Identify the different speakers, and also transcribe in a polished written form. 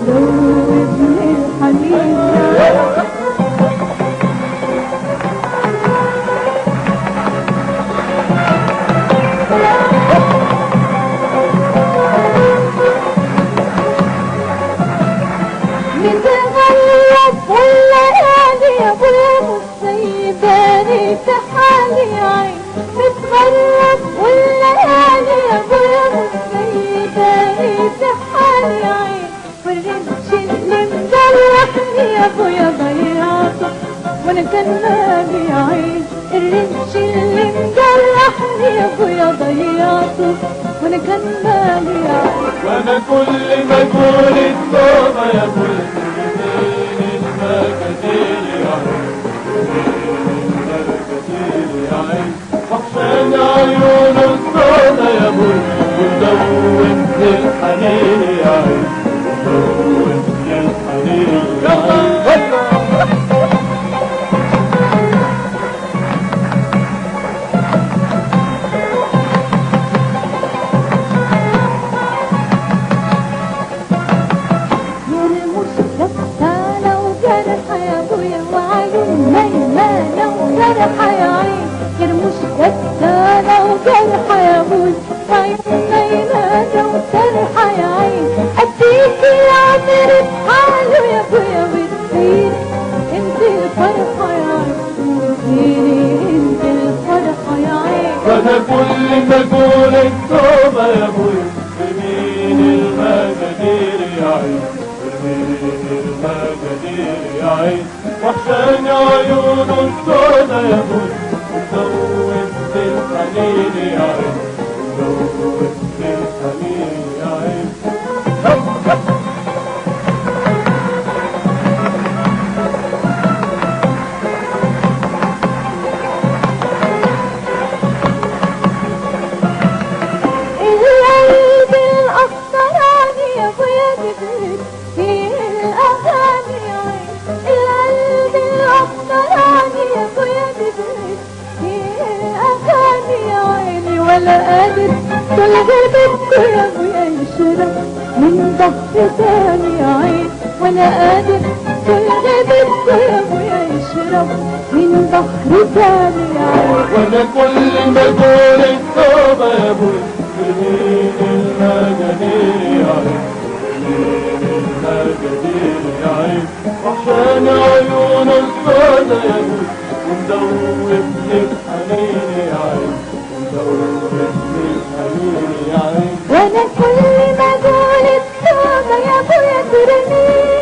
Speaker 1: دوبني الحنين متغرب والليالي يا ابويا مش سايباني في حالي عين متغرب والليالي يا ابويا مش سايباني في حالي عين والرمش اللي مجرحني يا ابويا ضيعته وانا كان مالي عين الرمش اللي مجرحني يا ابويا ضيعته وانا كان مالي عين
Speaker 2: وانا كل ما اقول التوبه يا ابويا منين المكاتيل يا عين المكاتيل يا عين عشان عيون السودا يا ابويا وزودت الحنين يا عين وزودت الحنين يا عين
Speaker 1: جرحة يا عين يرمش كتانة وجرحة يا ابوي عين ليلة وجرحة يا عين اديك يا عمر بحاله يا ابويا واديني انت الفرحة يا عين اديني انت الفرحة يا عين
Speaker 2: وانا كل ما اقول التوبة يا ابويا ارمين المجادير يا عين ارمين المجادير يا عين وحشاني عيون السودا يا ابويا وزودت الحنين يا عين وزودت الحنين يا عين
Speaker 1: القلب الأخضراني يا ابويا جبريل فيه الأغاني يا عين القلب الأخضراني يا ابويا جبريل فيه الأغاني يا عيني ولا قادر كل غيبتكوا يا ابويا يشرب من ضغط تاني يا عين ولا قادر كل غيبتكوا يا ابويا يشرب من ضغط تاني يا عين
Speaker 2: وانا كل ما اقول التوبة يا ابويا ارمين المجادير يا عين ارمين المجادير يا عين وحشاني عيون السودا يا ابويا ومدوبني الحنين يا عين ومدوبني الحنين يا عين
Speaker 1: وانا كل ما اقول التوبة يا ابويا ترميني